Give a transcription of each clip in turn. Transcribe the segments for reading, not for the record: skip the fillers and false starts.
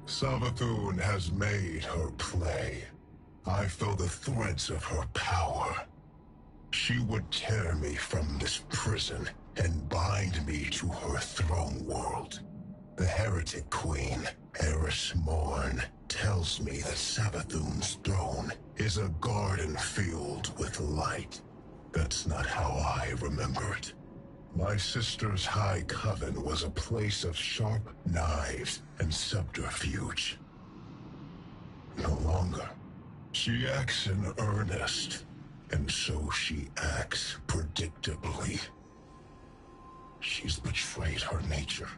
Savathun has made her play. I feel the threads of her power. She would tear me from this prison and bind me to her throne world. The heretic queen, Eris Morn, tells me that Savathun's throne is a garden filled with light. That's not how I remember it. My sister's high coven was a place of sharp knives and subterfuge. No longer. She acts in earnest, and so she acts predictably. She's betrayed her nature.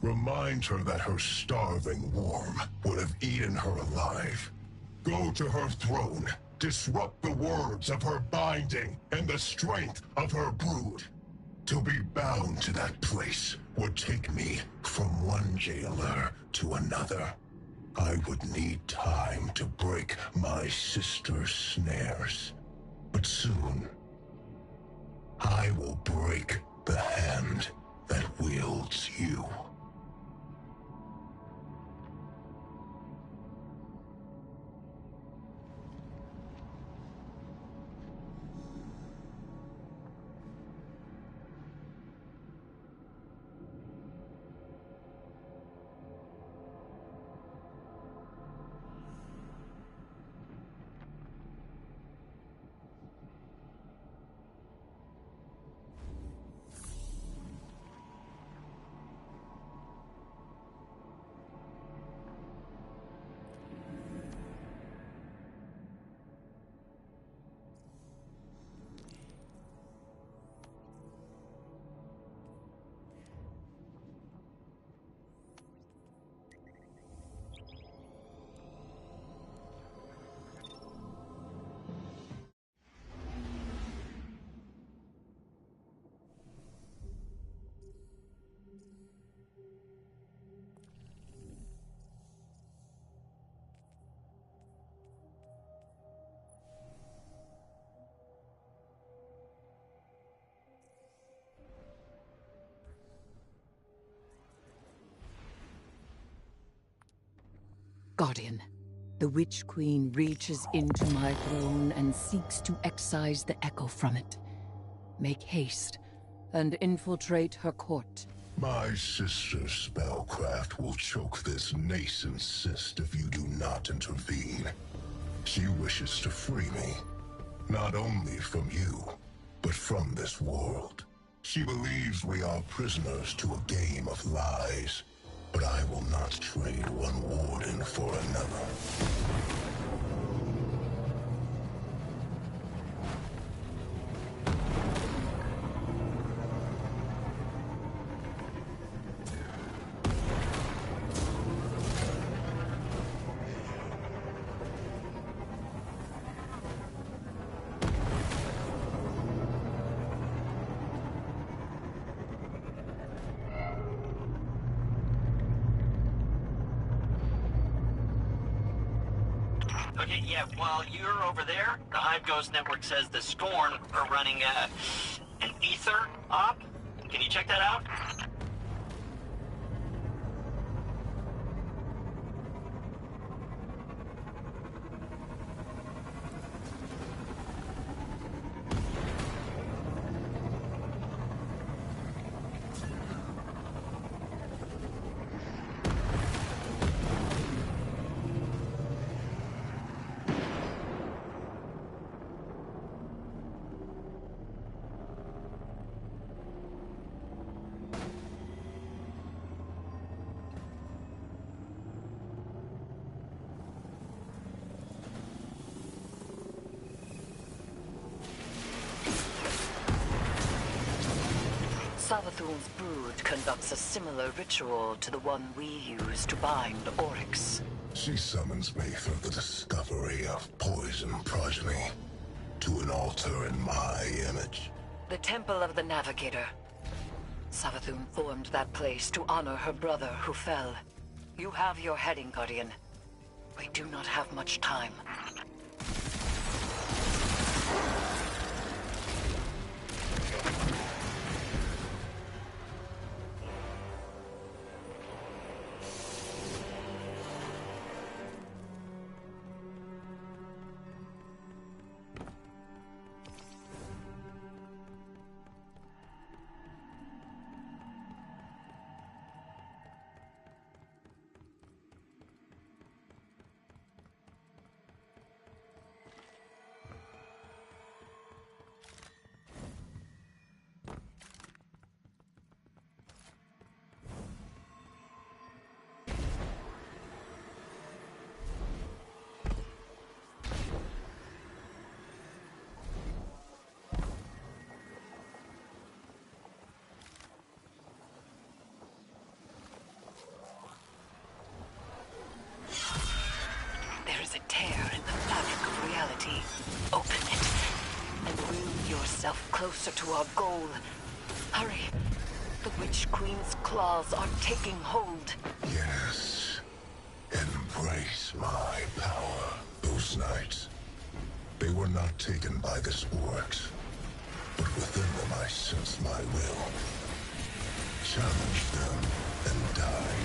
Remind her that her starving worm would have eaten her alive. Go to her throne, disrupt the words of her binding and the strength of her brood. To be bound to that place would take me from one jailer to another. I would need time to break my sister's snares. But soon, I will break the hand that wields you. Guardian, the Witch Queen reaches into my throne and seeks to excise the echo from it. Make haste and infiltrate her court. My sister's spellcraft will choke this nascent cyst if you do not intervene. She wishes to free me, not only from you, but from this world. She believes we are prisoners to a game of lies, but I will not trade one warden for another. Okay, yeah, while you're over there, the Hive Ghost Network says the Scorn are running an ether op. Can you check that out? Savathun's brood conducts a similar ritual to the one we use to bind Oryx. She summons me through the discovery of poison progeny to an altar in my image. The Temple of the Navigator. Savathun formed that place to honor her brother who fell. You have your heading, Guardian. We do not have much time. Open it, and move yourself closer to our goal. Hurry. The Witch Queen's claws are taking hold. Yes. Embrace my power. Those knights, they were not taken by this Oryx, but within them I sense my will. Challenge them and die.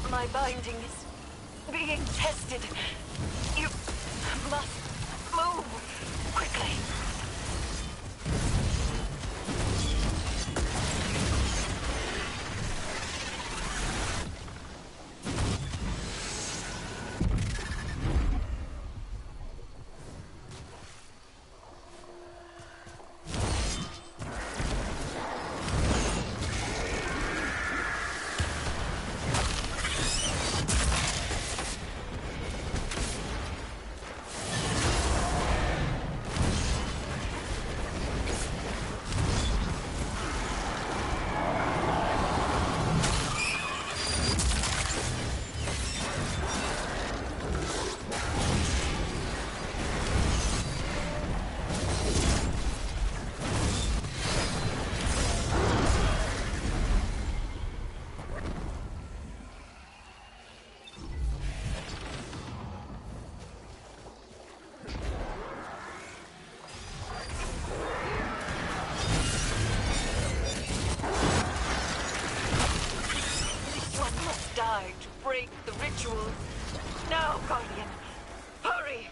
My binding is being tested. You must move quickly. Die to break the ritual. Now, Guardian, hurry!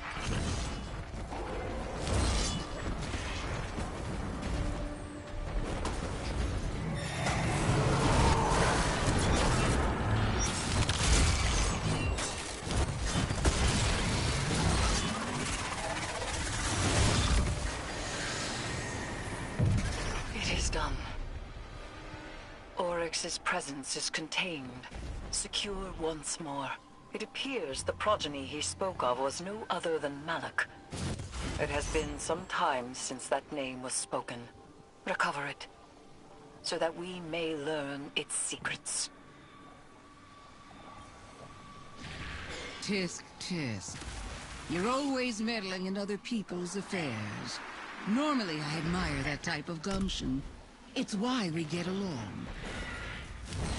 It is done. Oryx's presence is contained. Secure once more. It appears the progeny he spoke of was no other than Malak. It has been some time since that name was spoken. Recover it, so that we may learn its secrets. Tisk, tisk. You're always meddling in other people's affairs. Normally I admire that type of gumption. It's why we get along.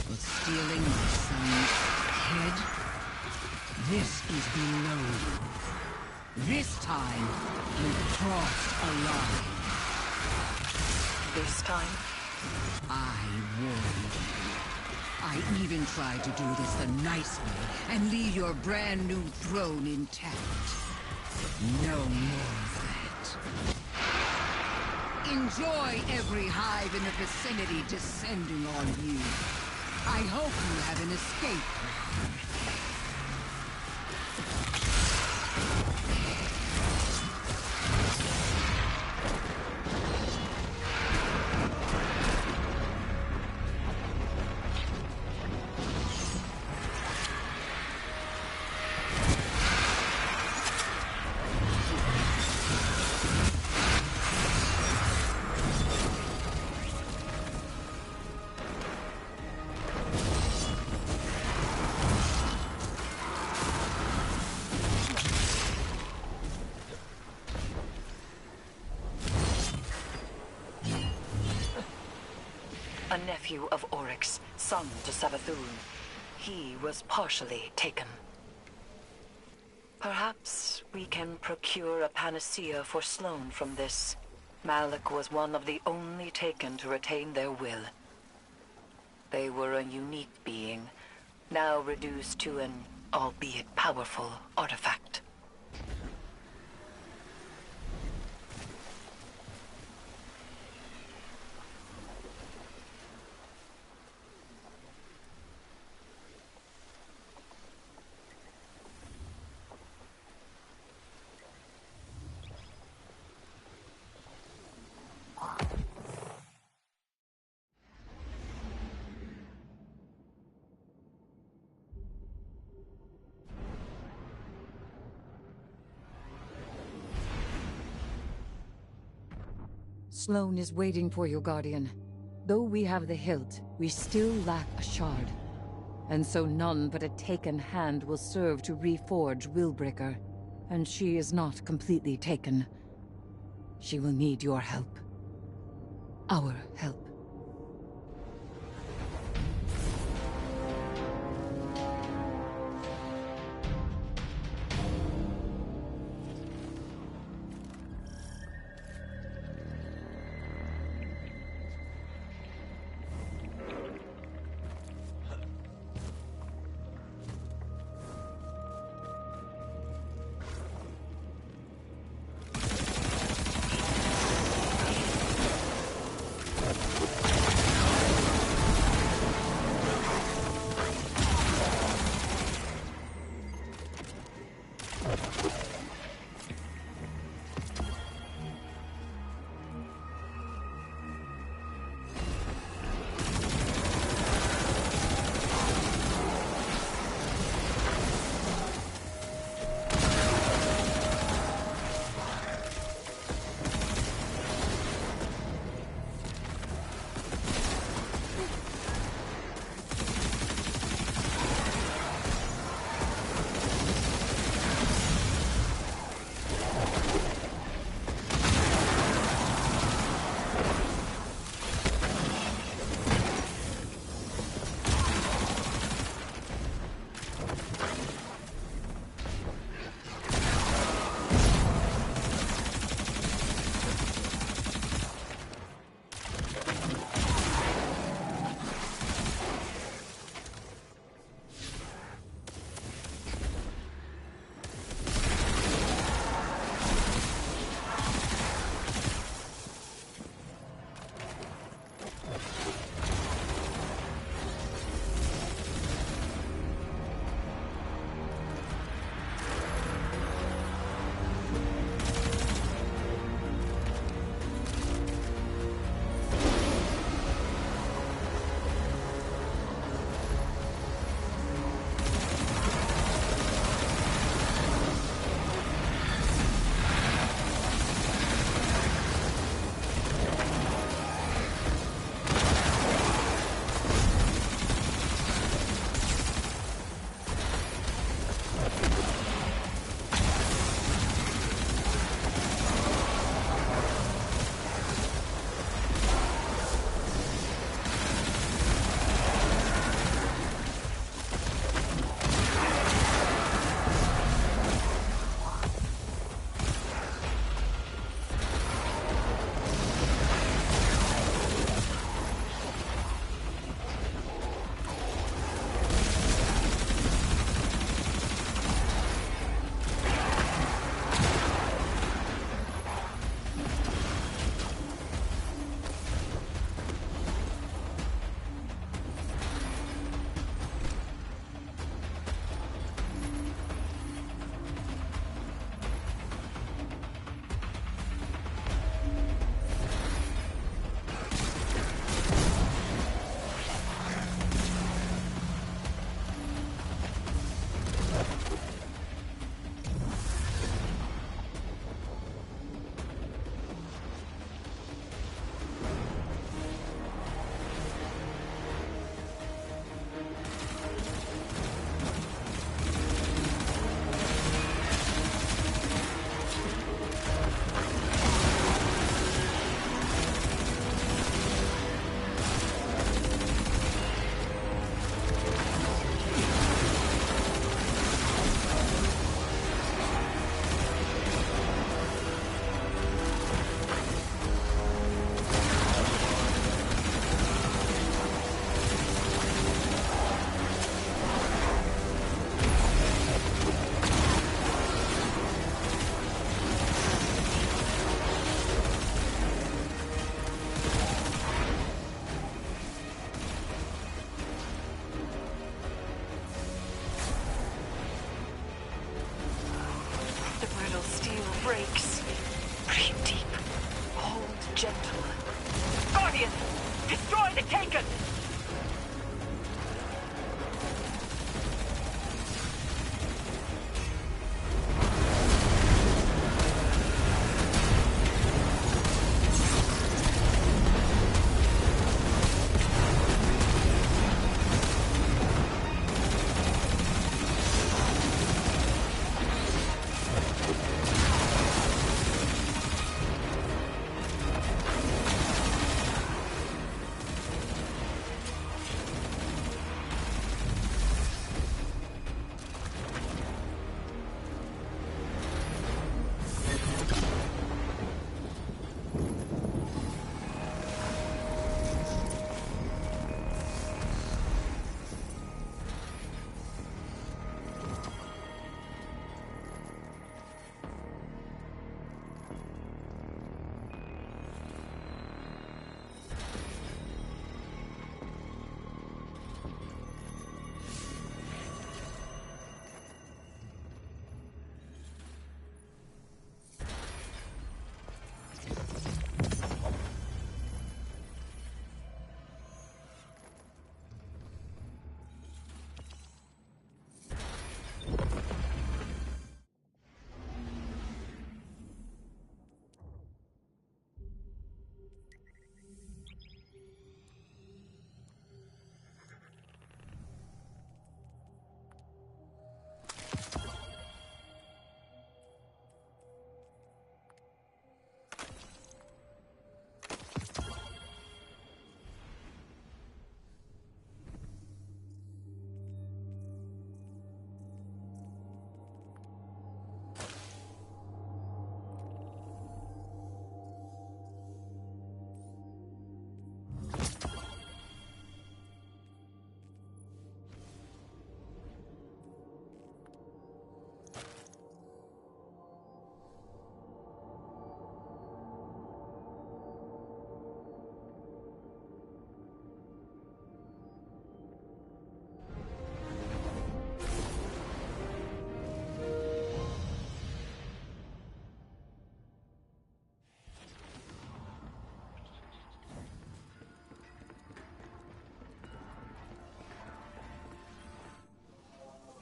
But stealing my son's head? This is below you. This time, you've crossed a line. This time? I warned you. I even tried to do this the nice way and leave your brand new throne intact. No more of that. Enjoy every hive in the vicinity descending on you. I hope you have an escape plan. A nephew of Oryx, son to Savathun. He was partially taken. Perhaps we can procure a panacea for Sloane from this. Malak was one of the only taken to retain their will. They were a unique being, now reduced to an albeit powerful, artifact. Sloane is waiting for you, Guardian. Though we have the hilt, we still lack a shard. And so none but a taken hand will serve to reforge Willbreaker. And she is not completely taken. She will need your help. Our help. breaks. Breathe deep. Hold gentle. Guardian! Destroy the Taken!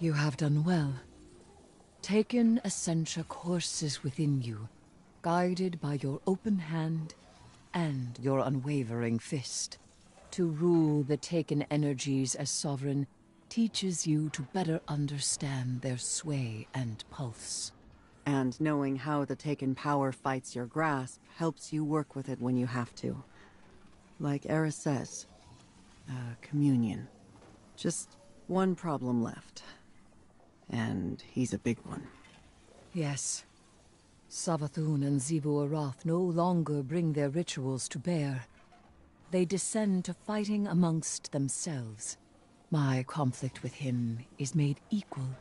You have done well. Taken Essentia courses within you, guided by your open hand and your unwavering fist. To rule the Taken energies as sovereign teaches you to better understand their sway and pulse. And knowing how the Taken power fights your grasp helps you work with it when you have to. Like Eris says, communion. Just one problem left. And he's a big one. Yes. Savathun and Xivu Arath no longer bring their rituals to bear. They descend to fighting amongst themselves. My conflict with him is made equal.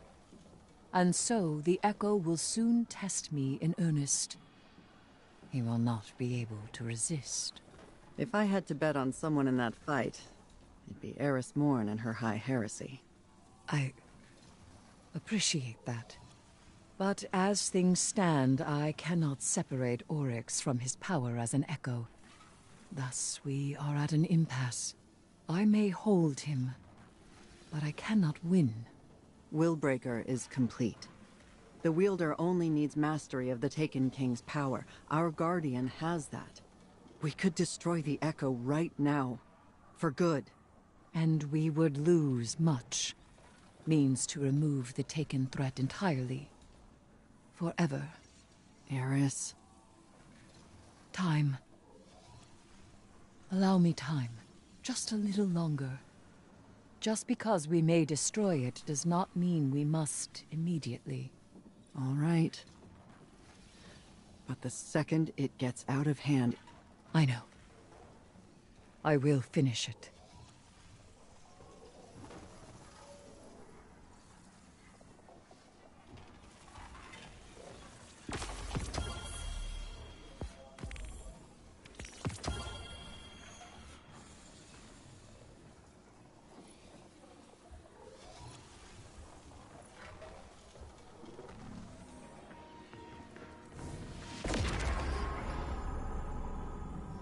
And so the Echo will soon test me in earnest. He will not be able to resist. If I had to bet on someone in that fight, it'd be Eris Morn and her high heresy. I appreciate that. But as things stand, I cannot separate Oryx from his power as an Echo. Thus, we are at an impasse. I may hold him, but I cannot win. Willbreaker is complete. The wielder only needs mastery of the Taken King's power. Our Guardian has that. We could destroy the Echo right now. For good. And we would lose much. Means to remove the Taken threat entirely. Forever. Eris. Time. Allow me time. Just a little longer. Just because we may destroy it does not mean we must immediately. All right. But the second it gets out of hand... I know. I will finish it.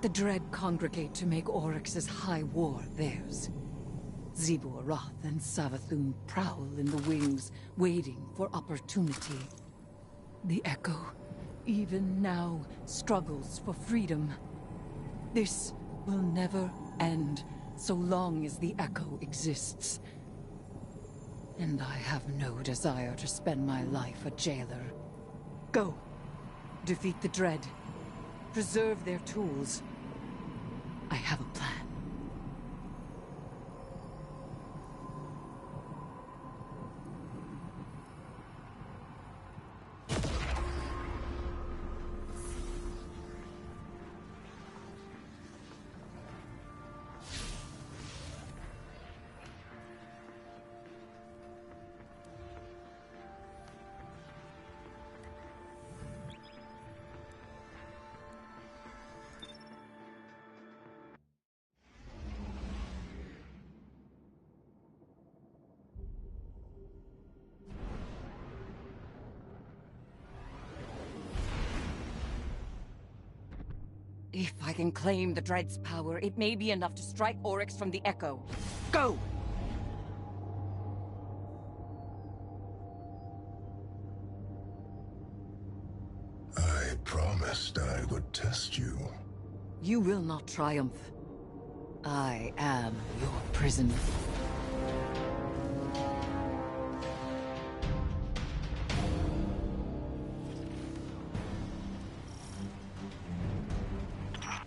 The Dread congregate to make Oryx's high war theirs. Zebu Arath and Savathun prowl in the wings, waiting for opportunity. The Echo, even now, struggles for freedom. This will never end, so long as the Echo exists. And I have no desire to spend my life a jailer. Go. Defeat the Dread. Preserve their tools. I have a plan. If I can claim the Dread's power, it may be enough to strike Oryx from the Echo. Go! I promised I would test you. You will not triumph. I am your prison.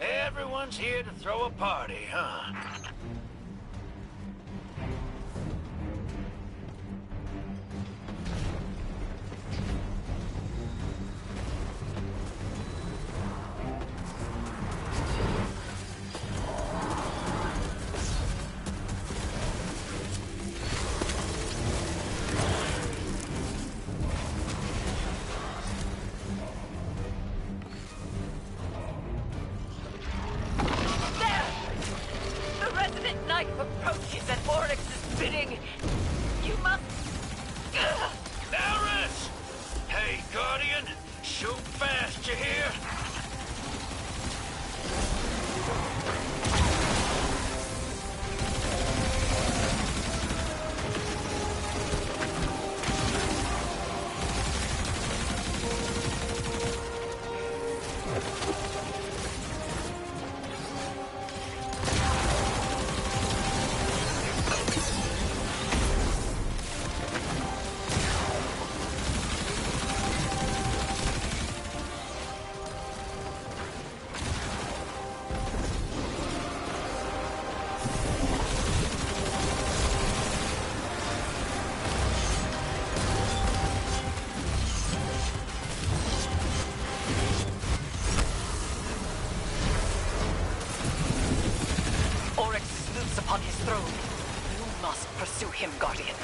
Everyone's here to throw a party, huh? Approaches at Oryx's bidding. You must... Eris! Hey, Guardian! Shoot fast, you hear? Upon his throne. You must pursue him, Guardian.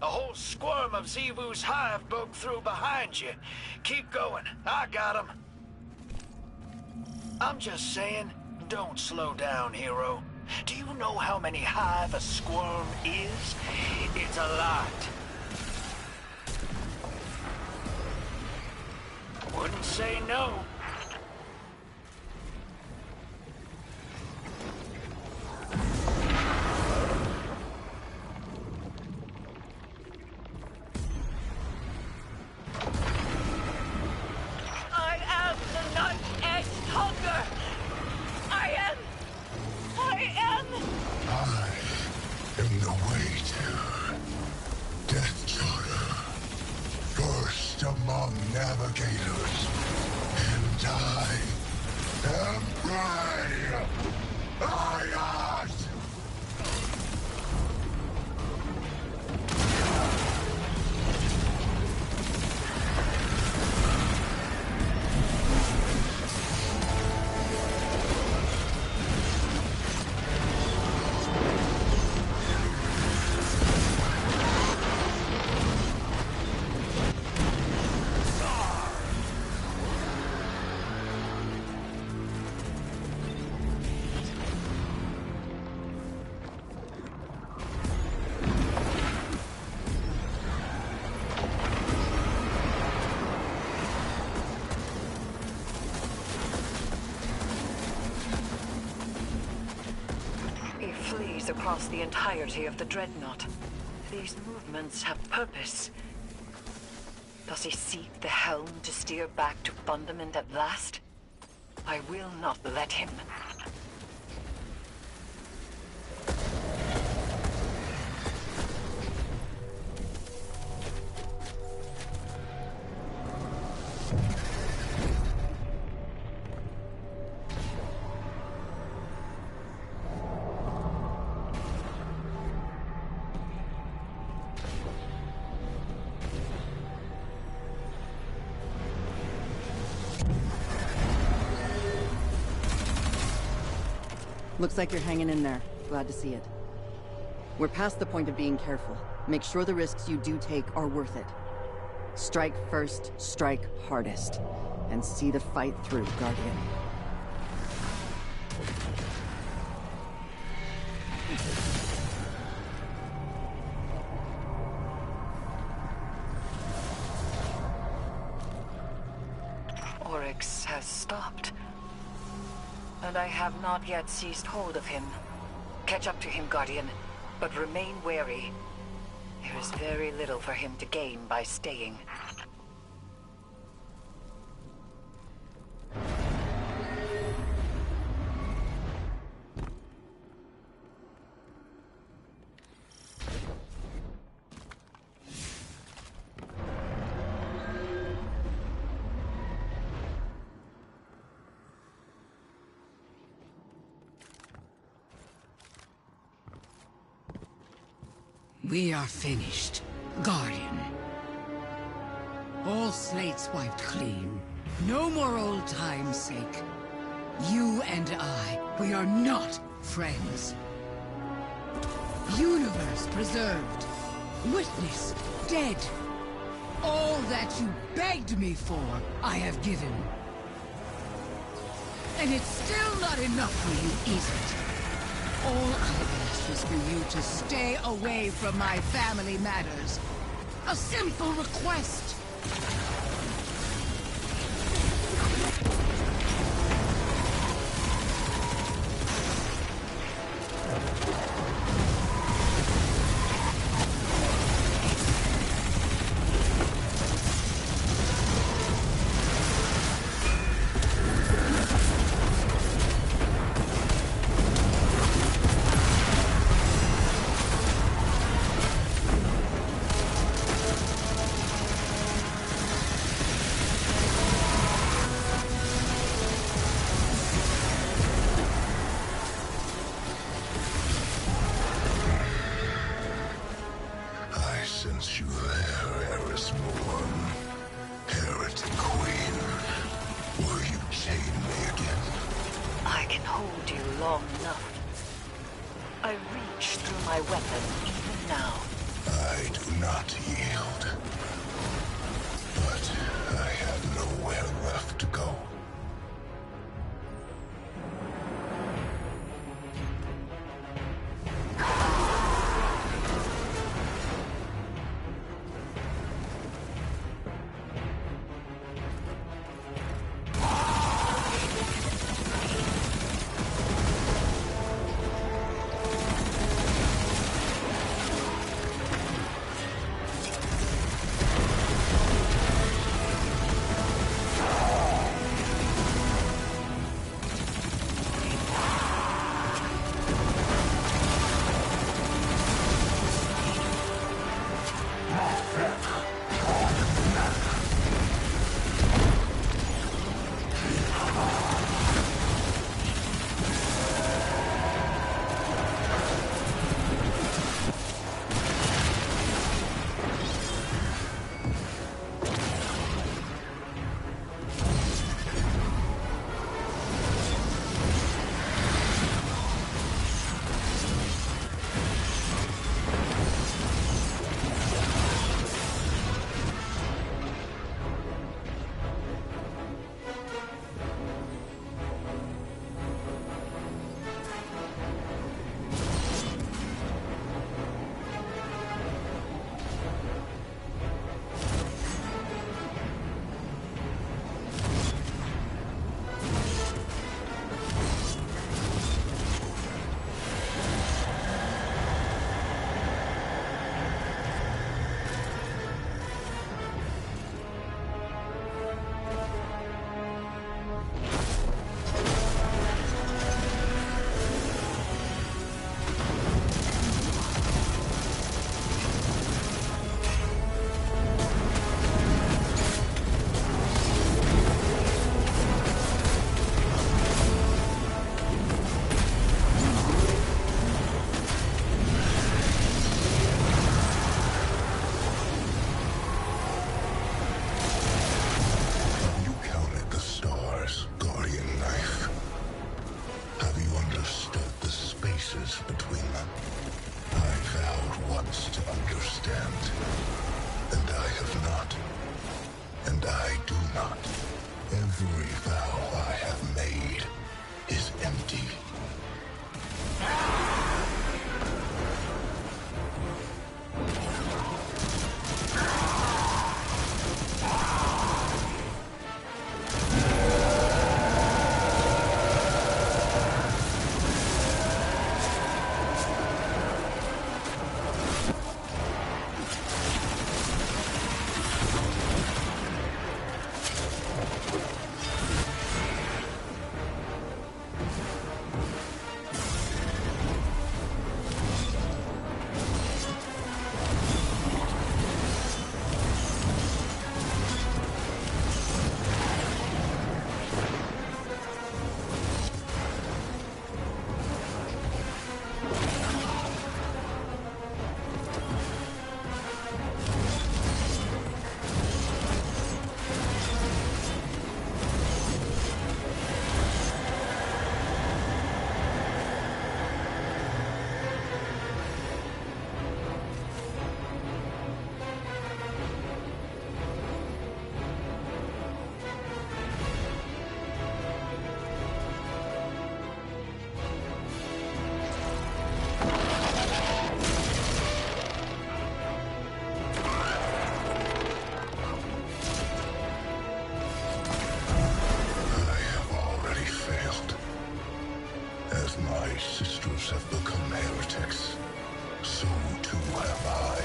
A whole swarm of Zevu's hive broke through behind you. Keep going. I got him. I'm just saying, don't slow down, hero. Do you know how many hive a squirm is? It's a lot. Wouldn't say no. I am the night-edged hunger! I am I am the way to Death Charter. First among navigators. And I am Prey! Ayat! streaks across the entirety of the Dreadnought. These movements have purpose. Does he seek the helm to steer back to fundament at last? I will not let him. Looks like you're hanging in there. Glad to see it. We're past the point of being careful. Make sure the risks you do take are worth it. Strike first, strike hardest. And see the fight through, Guardian. Oryx has stopped. And I have not yet seized hold of him. Catch up to him, Guardian, but remain wary. There is very little for him to gain by staying. We are finished, Guardian. All slates wiped clean. No more old time's sake. You and I, we are not friends. Universe preserved. Witness dead. All that you begged me for, I have given. And it's still not enough for you, is it? All I asked was for you to stay away from my family matters. A simple request. Since you there, Eris Morn, Heretic Queen, will you chain me again? I can hold you long enough. I reach through my weapon even now. I do not yield. But I have nowhere left to go. So too have I.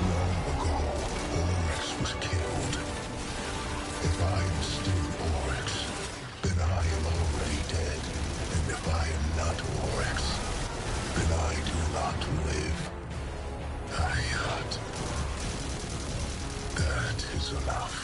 Long ago, Oryx was killed. If I am still Oryx, then I am already dead. And if I am not Oryx, then I do not live. Hayat. That is enough.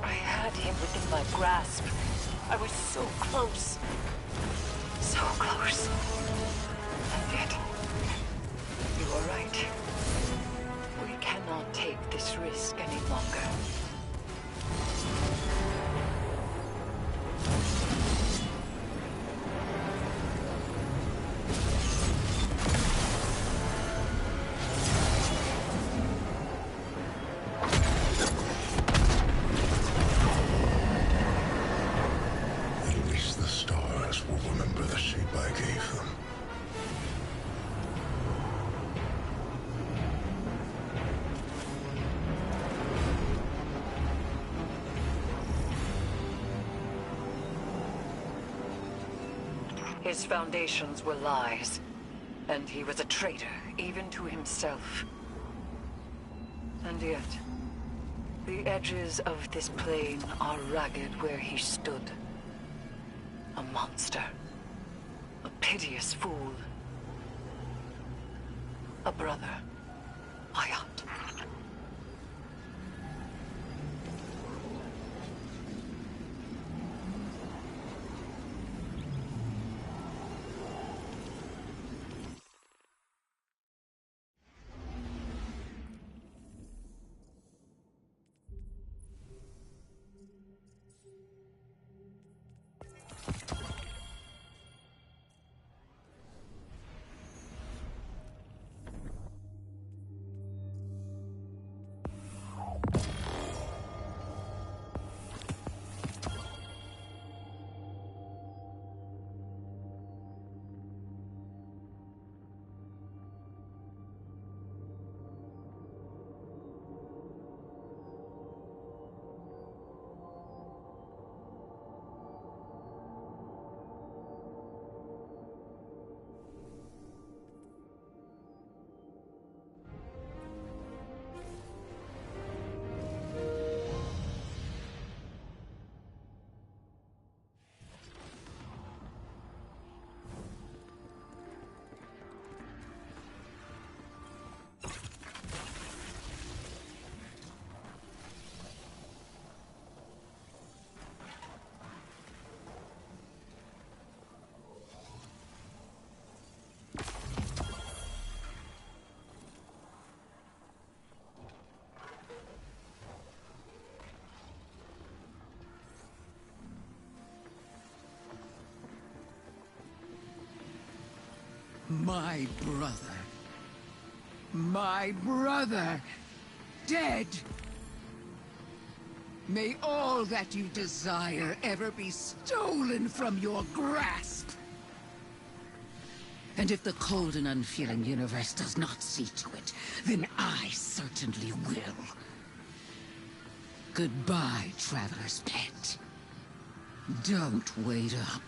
I had him within my grasp. I was so close. So close. And yet, you are right. We cannot take this risk any longer. At least the stars will remember the shape I gave them. His foundations were lies, and he was a traitor, even to himself. And yet, the edges of this plane are ragged where he stood. A monster. A piteous fool. A brother. Hayat. My brother. My brother. Dead. May all that you desire ever be stolen from your grasp. And if the cold and unfeeling universe does not see to it, then I certainly will. Goodbye, Traveler's Pet. Don't wait up.